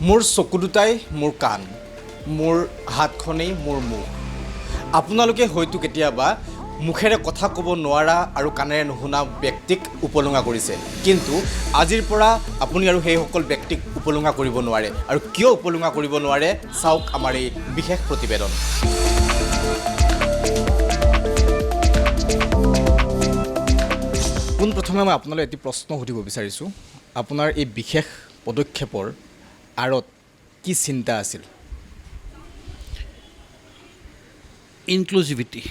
মোৰ চকু দুটাই মোৰ কাণ, মোৰ হাতখনেই মোৰ মুখ। আপোনালোকে হয়তো কেতিয়াবা মুখেৰে কথা ক'ব নোৱাৰা আৰু কাণেৰে নুশুনা ব্যক্তিক উপলুঙা কৰিছে, কিন্তু আজিৰ পৰা আপুনি আৰু সেইসকল ব্যক্তিক উপলুঙা কৰিব নোৱাৰে। আৰু কিয় উপলুঙা কৰিব নোৱাৰে চাওক আমাৰ এই বিশেষ প্ৰতিবেদন। পোনপ্ৰথমে মই আপোনালৈ এটি প্ৰশ্ন সুধিব বিচাৰিছোঁ, আপোনাৰ এই বিশেষ পদক্ষেপৰ আঁৰত কি চিন্তা আছিল? ইনক্লুজিভিটি,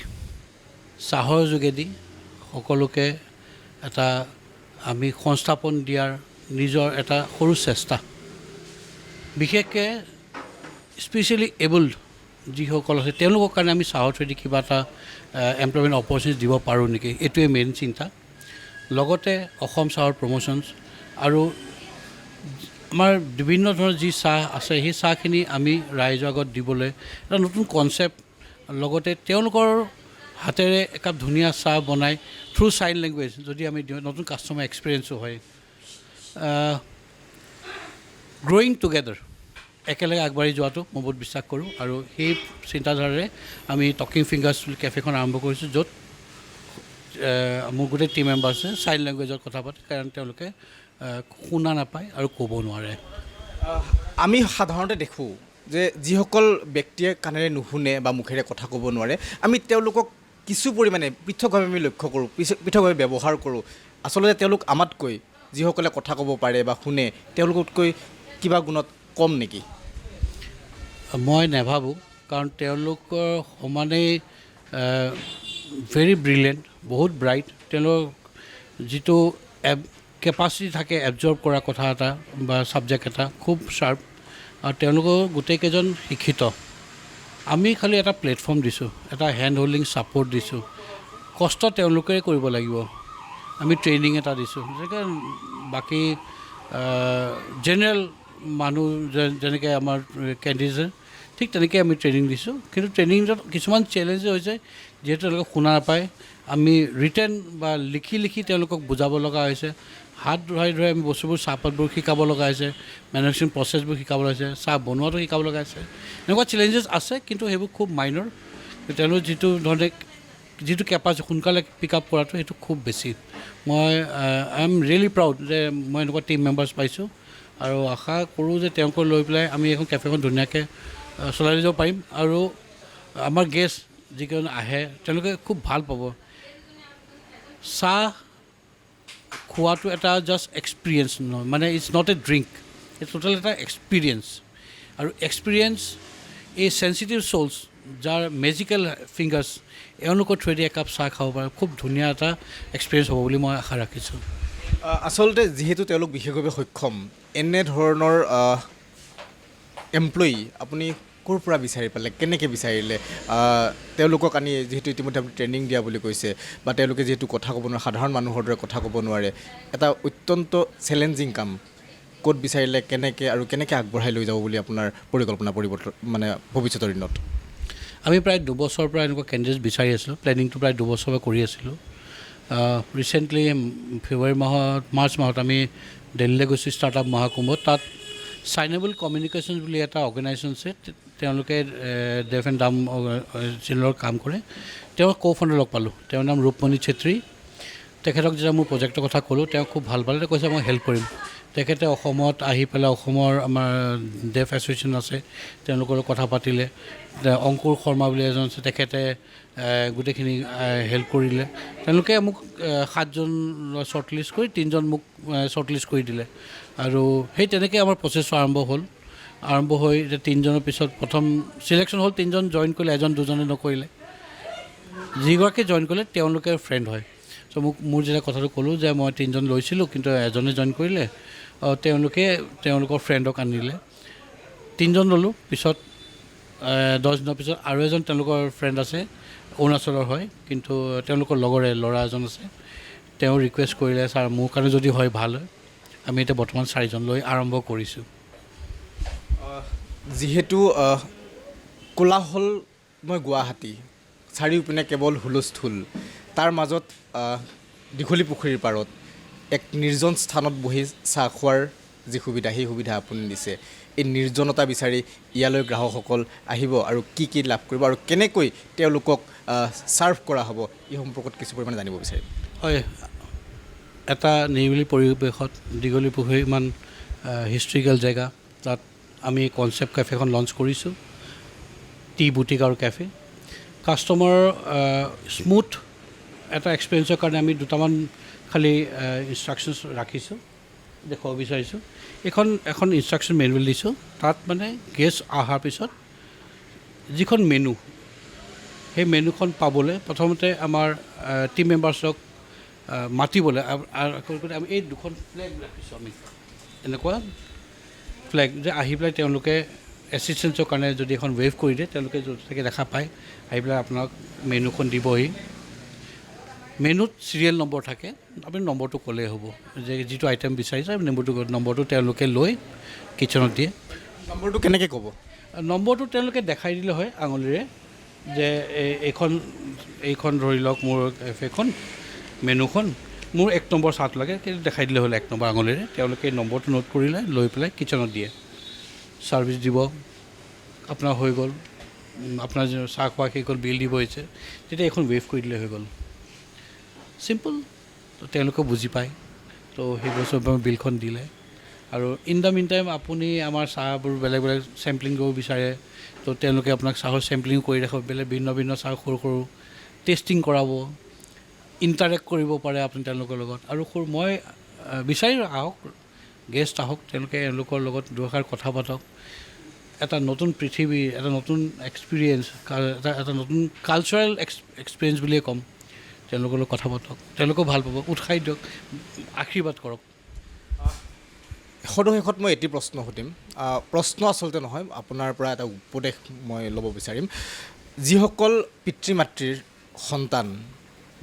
চাহৰ যোগেদি সকলোকে এটা আমি সংস্থাপন দিয়াৰ নিজৰ এটা সৰু চেষ্টা, বিশেষকৈ স্পেচিয়েলি এবল্ড যিসকল আছে তেওঁলোকৰ কাৰণে আমি চাহৰ থ্ৰুৱেদি কিবা এটা এমপ্লয়মেণ্ট অপৰচুনিটি দিব পাৰোঁ নেকি, এইটোৱে মেইন চিন্তা। লগতে অসম চাহৰ প্ৰমোশ্যনছ আৰু আমাৰ বিভিন্ন ধৰণৰ যি চাহ আছে সেই চাহখিনি আমি ৰাইজৰ আগত দিবলৈ এটা নতুন কনচেপ্ট, লগতে তেওঁলোকৰ হাতেৰে একাপ ধুনীয়া চাহ বনাই থ্ৰু চাইন লেংগুৱেজ যদি আমি দিওঁ, নতুন কাষ্টমাৰ এক্সপিৰিয়েঞ্চো হয়। গ্ৰ'য়িং টুগেডাৰ, একেলগে আগবাঢ়ি যোৱাটো মই বহুত বিশ্বাস কৰোঁ, আৰু সেই চিন্তাধাৰাৰে আমি টকিং ফিংগাৰ্ছ বুলি কেফেখন আৰম্ভ কৰিছোঁ, য'ত মোৰ গোটেই টিম মেম্বাৰ্ছে চাইন লেংগুৱেজত কথা পাতে, কাৰণ তেওঁলোকে শুনা নাপায় আৰু ক'ব নোৱাৰে। আমি সাধাৰণতে দেখোঁ যে যিসকল ব্যক্তিয়ে কাণেৰে নুশুনে বা মুখেৰে কথা ক'ব নোৱাৰে, আমি তেওঁলোকক কিছু পৰিমাণে পৃথকভাৱে আমি লক্ষ্য কৰোঁ, পৃথকভাৱে ব্যৱহাৰ কৰোঁ। আচলতে তেওঁলোক আমাতকৈ, যিসকলে কথা ক'ব পাৰে বা শুনে, তেওঁলোকতকৈ কিবা গুণত কম নেকি? মই নাভাবোঁ, কাৰণ তেওঁলোকৰ সমানেই ভেৰি ব্ৰিলিয়েণ্ট, বহুত ব্ৰাইট। তেওঁলোকৰ যিটো কেপাচিটি থাকে এবজৰ্ব কৰা কথা এটা বা ছাবজেক্ট এটা, খুব শ্বাৰ্প, আৰু তেওঁলোকৰ গোটেইকেইজন শিক্ষিত। আমি খালি এটা প্লেটফৰ্ম দিছোঁ, এটা হেণ্ড হোল্ডিং ছাপৰ্ট দিছোঁ। কষ্ট তেওঁলোকে কৰিব লাগিব। আমি ট্ৰেইনিং এটা দিছোঁ, যেনেকৈ বাকী জেনেৰেল মানুহ যেনেকৈ আমাৰ কেণ্ডিডেট, ঠিক তেনেকৈ আমি ট্ৰেইনিং দিছোঁ। কিন্তু ট্ৰেইনিঙত কিছুমান চেলেঞ্জ হৈছে, যিহেতু তেওঁলোকে শুনা নাপায়, আমি ৰিটেন বা লিখি তেওঁলোকক বুজাব লগা হৈছে। হাত ধুৱাই আমি বস্তুবোৰ, চাহপাতবোৰ শিকাব লগা হৈছে, মেনুফেকচাৰিং প্ৰচেছবোৰ শিকাব লগা হৈছে, চাহ বনোৱাটো শিকাব লগা হৈছে। এনেকুৱা চেলেঞ্জেছ আছে, কিন্তু সেইবোৰ খুব মাইনৰ। তেওঁলোকৰ যিটো কেপাচিটি সোনকালে পিক আপ কৰাটো, সেইটো খুব বেছি। মই আই এম ৰিয়েলি প্ৰাউড যে মই এনেকুৱা টিম মেম্বাৰ্ছ পাইছোঁ, আৰু আশা কৰোঁ যে তেওঁলোকক লৈ পেলাই আমি এখন কেফেখন ধুনীয়াকৈ চলাই লৈ যাব পাৰিম। আৰু আমাৰ গেষ্ট যিকেইজন আহে তেওঁলোকে খুব ভাল পাব। চাহ খোৱাটো এটা জাষ্ট এক্সপিৰিয়েঞ্চ নহয়, মানে it's not a drink, it's total এটা এক্সপিৰিয়েঞ্চ। আৰু এক্সপিৰিয়েঞ্চ, এই চেঞ্চিটিভ চ'লছ যাৰ মেজিকেল ফিংগাৰ্ছ, এওঁলোকৰ থ্ৰুৱেদি একাপ চাহ খাব পাৰে, খুব ধুনীয়া এটা এক্সপিৰিয়েঞ্চ হ'ব বুলি মই আশা ৰাখিছোঁ। আচলতে যিহেতু তেওঁলোক বিশেষভাৱে সক্ষম, এনেধৰণৰ এমপ্লয়ী আপুনি ক'ৰ পৰা বিচাৰি পালে, কেনেকৈ বিচাৰিলে? তেওঁলোকক আনি, যিহেতু ইতিমধ্যে আপুনি ট্ৰেইনিং দিয়া বুলি কৈছে, বা তেওঁলোকে যিহেতু কথা ক'ব নোৱাৰে, সাধাৰণ মানুহৰ দৰে কথা ক'ব নোৱাৰে, এটা অত্যন্ত চেলেঞ্জিং কাম, ক'ত বিচাৰিলে, কেনেকৈ আৰু কেনেকৈ আগবঢ়াই লৈ যাব বুলি আপোনাৰ পৰিকল্পনা মানে ভৱিষ্যতৰ দিনত? আমি প্ৰায় 2 বছৰৰ পৰা এনেকুৱা কেণ্ডিডেট বিচাৰি আছিলোঁ। প্লেনিংটো প্ৰায় 2 বছৰৰ পৰা কৰি আছিলোঁ। ৰিচেণ্টলি মাৰ্চ মাহত আমি দিল্লীলৈ গৈছোঁ ষ্টাৰ্টআপ মহাকুম্ভত। তাত চাইনেবল কমিউনিকেশ্যন বুলি এটা অৰ্গেনাইজেশ্যন আছে, তেওঁলোকে ডেফ এণ্ড ডাম চিল্ড্ৰেনৰ কাম কৰে। তেওঁ ফাউণ্ডাৰ লগ পালোঁ, তেওঁৰ নাম ৰূপমণি চেত্ৰী। তেখেতক যেতিয়া মোৰ প্ৰজেক্টৰ কথা ক'লোঁ, তেওঁ খুব ভাল পালে, তেওঁ কৈছে মই হেল্প কৰিম। তেখেতে অসমত আহি পেলাই অসমৰ আমাৰ ডেফ এছ'চিয়েশ্যন আছে, তেওঁলোকৰ কথা পাতিলে। অংকুৰ শৰ্মা বুলি এজন আছে, তেখেতে গোটেইখিনি হেল্প কৰিলে। তেওঁলোকে মোক 7জন শ্বৰ্টলিষ্ট কৰি 3জন মোক শ্বৰ্টলিষ্ট কৰি দিলে, আৰু সেই তেনেকৈ আমাৰ প্ৰচেছটো আৰম্ভ হৈ এতিয়া 3জনৰ পিছত প্ৰথম চিলেকশ্যন হ'ল। 3জন জইন কৰিলে, 1-2জনে নকৰিলে। যিগৰাকী জইন কৰিলে তেওঁলোকে ফ্ৰেণ্ড হয়। চ' মোৰ যেতিয়া কথাটো ক'লোঁ যে মই 3জন লৈছিলোঁ, কিন্তু এজনে জইন কৰিলে, তেওঁলোকৰ ফ্ৰেণ্ডক আনিলে। 3জন ল'লোঁ। পিছত 10 দিনৰ পিছত আৰু এজন তেওঁলোকৰ ফ্ৰেণ্ড আছে, অৰুণাচলৰ হয়, কিন্তু তেওঁলোকৰ লগৰে ল'ৰা এজন আছে। তেওঁ ৰিকুৱেষ্ট কৰিলে, ছাৰ মোৰ কাৰণে যদি হয় ভাল হয়। আমি এতিয়া বৰ্তমান 4জন লৈ আৰম্ভ কৰিছোঁ। যিহেতু কোলাহল মই গুৱাহাটী, চাৰিওপিনে কেৱল হুলস্থুল, তাৰ মাজত দীঘলী পুখুৰীৰ পাৰত এক নিৰ্জন স্থানত বহি চাহ খোৱাৰ যি সুবিধা, সেই সুবিধা আপুনি দিছে। এই নিৰ্জনতা বিচাৰি ইয়ালৈ গ্ৰাহকসকল আহিব আৰু কি লাভ কৰিব আৰু কেনেকৈ তেওঁলোকক ছাৰ্ভ কৰা হ'ব এই সম্পৰ্কত কিছু পৰিমাণে জানিব বিচাৰিম। হয়, এটা নিৰিবিলি পৰিৱেশত দীঘলী পুখুৰী ইমান হিষ্ট্ৰিকেল জেগা, তাত আমি কনচেপ্ট কেফেখন লঞ্চ কৰিছোঁ, টি বুটিক আৰু কেফে। কাষ্টমাৰ স্মুথ এটা এক্সপিৰিয়েঞ্চৰ কাৰণে আমি দুটামান খালি ইনষ্ট্ৰাকশ্যনছ ৰাখিছোঁ, দেখুৱাব বিচাৰিছোঁ। এখন ইনষ্ট্ৰাকশ্যন মেনুৱেল দিছোঁ, তাত মানে গেষ্ট অহাৰ পিছত যিখন মেনু, সেই মেনুখন পাবলৈ প্ৰথমতে আমাৰ টিম মেম্বাৰ্ছক মাতিবলৈ আমি এই দুখন ফ্লেগ ৰাখিছোঁ। আমি এনেকুৱা ফ্লেগ যে আহি পেলাই তেওঁলোকে এছিষ্টেঞ্চৰ কাৰণে যদি এখন ৱেভ কৰি দিয়ে, তেওঁলোকে য'ত থাকে দেখা পায়, আহি পেলাই আপোনাক মেনুখন দিবহি। মেনুত চিৰিয়েল নম্বৰ থাকে, আপুনি নম্বৰটো ক'লেই হ'ব, যে যিটো আইটেম বিচাৰিছে নম্বৰটো তেওঁলোকে লৈ কিটচেনত দিয়ে। নম্বৰটো কেনেকৈ ক'ব? নম্বৰটো তেওঁলোকে দেখাই দিলে হয় আঙুলিৰে, যে এইখন ধৰি লওক মোৰ কেফেখন মেনুখন, মোৰ 1 নম্বৰ চাট লাগে, কিন্তু দেখাই দিলে হ'ল 1 নম্বৰ আঙুলিৰে। তেওঁলোকে এই নম্বৰটো নোট কৰিলে, লৈ পেলাই কিটচেনত দিয়ে, ছাৰ্ভিচ দিব, আপোনাৰ হৈ গ'ল, আপোনাৰ চাহ খোৱা শেষ হ'ল, বিল দিব হৈছে, তেতিয়া এইখন ৱেভ কৰি দিলে হৈ গ'ল। চিম্পল, তো তেওঁলোকে বুজি পায়। তো সেই বস্তু বিলখন দিলে, আৰু ইন দ্য মিন টাইম আপুনি আমাৰ চাহবোৰ বেলেগ বেলেগ চেম্পলিং কৰিব বিচাৰে, তো তেওঁলোকে আপোনাক চাহৰ চেম্পলিং কৰি ৰাখিব, ভিন্ন ভিন্ন চাহ সৰু সৰু টেষ্টিং কৰাব, ইণ্টাৰেক্ট কৰিব পাৰে আপুনি তেওঁলোকৰ লগত। আৰু মই বিচাৰি আহক, গেষ্ট আহক, তেওঁলোকৰ লগত দুআষাৰ কথা পাতক, এটা নতুন পৃথিৱী, এটা নতুন এক্সপিৰিয়েঞ্চ, এটা নতুন কালচাৰেল এক্সপিৰিয়েঞ্চ বুলিয়ে ক'ম। তেওঁলোকৰ লগত কথা পাতক, তেওঁলোকেও ভাল পাব, উৎসাহ দিয়ক, আশীৰ্বাদ কৰক। সদশেষত মই এটি প্ৰশ্ন সুধিম, প্ৰশ্ন আচলতে নহয়, আপোনাৰ পৰা এটা উপদেশ মই ল'ব বিচাৰিম। যিসকল পিতৃ মাতৃৰ সন্তান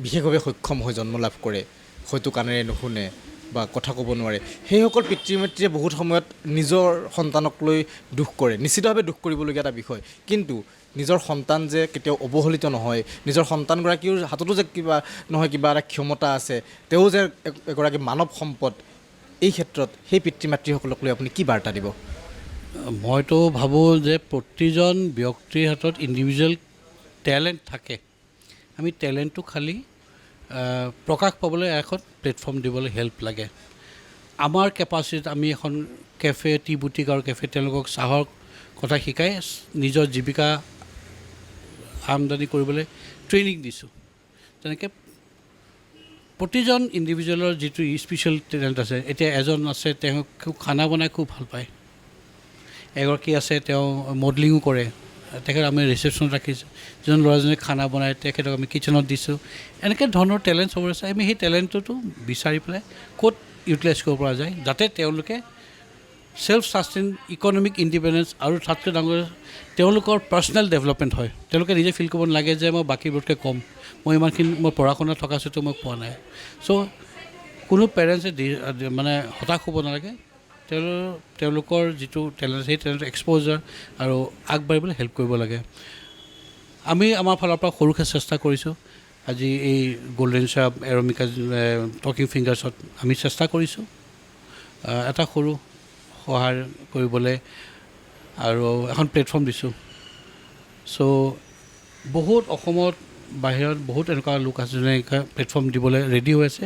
বিশেষভাৱে সক্ষম হৈ জন্ম লাভ কৰে, হয়তো কাণেৰে নুশুনে বা কথা ক'ব নোৱাৰে, সেইসকল পিতৃ মাতৃয়ে বহুত সময়ত নিজৰ সন্তানক লৈ দুখ কৰে, নিশ্চিতভাৱে দুখ কৰিবলগীয়া এটা বিষয়। কিন্তু নিজৰ সন্তান যে কেতিয়াও অৱহেলিত নহয়, নিজৰ সন্তানগৰাকীৰ হাততো যে কিবা এটা ক্ষমতা আছে, তেওঁ যে এগৰাকী মানৱ সম্পদ, এই ক্ষেত্ৰত সেই পিতৃ মাতৃসকলক লৈ আপুনি কি বাৰ্তা দিব? মইতো ভাবোঁ যে প্ৰতিজন ব্যক্তিৰ হাতত ইণ্ডিভিজুৱেল টেলেণ্ট থাকে। আমি টেলেণ্টটো খালী প্ৰকাশ পাবলৈ এখন প্লেটফৰ্ম দিবলৈ হেল্প লাগে। আমাৰ কেপাচিটিত আমি এখন কেফে, টি বুটিক আৰু কেফে, তেওঁলোকক চাহৰ কথা শিকাই নিজৰ জীৱিকা আমদানি কৰিবলৈ ট্ৰেইনিং দিছোঁ। তেনেকৈ প্ৰতিজন ইণ্ডিভিজুৱেলৰ যিটো স্পেচিয়েল টেলেণ্ট আছে, এতিয়া এজন আছে তেওঁ খুব খানা বনাই খুব ভাল পায়, এগৰাকী আছে তেওঁ মডেলিঙো কৰে, তেখেত আমি ৰিচেপশ্যনত ৰাখিছোঁ, যিজন ল'ৰাজনে খানা বনায় তেখেতক আমি কিটচেনত দিছোঁ। এনেকৈ ধৰণৰ টেলেণ্ট চবৰ আছে, আমি সেই টেলেণ্টটো বিচাৰি পেলাই ক'ত ইউটিলাইজ কৰিব পৰা যায়, যাতে তেওঁলোকে ছেল্ফ ছাষ্টেইন, ইকনমিক ইণ্ডিপেণ্ডেঞ্চ, আৰু তাতকৈ ডাঙৰ তেওঁলোকৰ পাৰ্চনেল ডেভেলপমেণ্ট হয়। তেওঁলোকে নিজে ফিল কৰিব নালাগে যে মই বাকীবোৰতকৈ কম, মই ইমানখিনি মই পঢ়া শুনা থকা স্বত্বেও মই পোৱা নাই। চ' কোনো পেৰেণ্টছে মানে হতাশ হ'ব নালাগে, তেওঁলোকৰ যিটো টেলেণ্ট, সেই টেলেণ্টৰ এক্সপ'জাৰ আৰু আগবাঢ়িবলৈ হেল্প কৰিব লাগে। আমি আমাৰ ফালৰ পৰা সৰুকৈ চেষ্টা কৰিছোঁ। আজি এই গল্ডেন শ্বাপ, এৰমিকা, টকিং ফিংগাৰ্ছত আমি চেষ্টা কৰিছোঁ এটা সৰু সহায় কৰিবলৈ, আৰু এখন প্লেটফৰ্ম দিছোঁ। চ' বহুত অসমত বাহিৰত বহুত এনেকুৱা লোক আছে যোনে প্লেটফৰ্ম দিবলৈ ৰেডি হৈ আছে।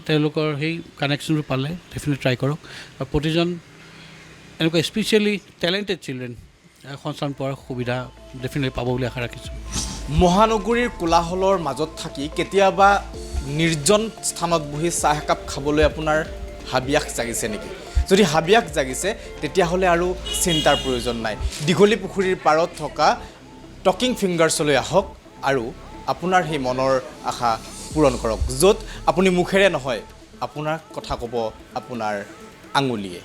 তেওঁলোকৰ সেই কানেকশ্যনটো পালে ডেফিনেটলি ট্ৰাই কৰক, আৰু প্ৰতিজন এনেকুৱা স্পেচিয়েলি টেলেণ্টেড চিলড্ৰেন সংস্থান পোৱাৰ সুবিধা ডেফিনেটলি পাব বুলি আশা ৰাখিছোঁ। মহানগৰীৰ কোলাহলৰ মাজত থাকি কেতিয়াবা নিৰ্জন স্থানত বহি চাহ একাপ খাবলৈ আপোনাৰ হাবিয়াস জাগিছে নেকি? যদি হাবিয়াস জাগিছে, তেতিয়াহ'লে আৰু চিন্তাৰ প্ৰয়োজন নাই। দীঘলী পুখুৰীৰ পাৰত থকা টকিং ফিংগাৰ্ছলৈ আহক আৰু আপোনাৰ সেই মনৰ আশা পূৰণ কৰক, য'ত আপুনি মুখেৰে নহয়, আপোনাৰ কথা ক'ব আপোনাৰ আঙুলিয়ে।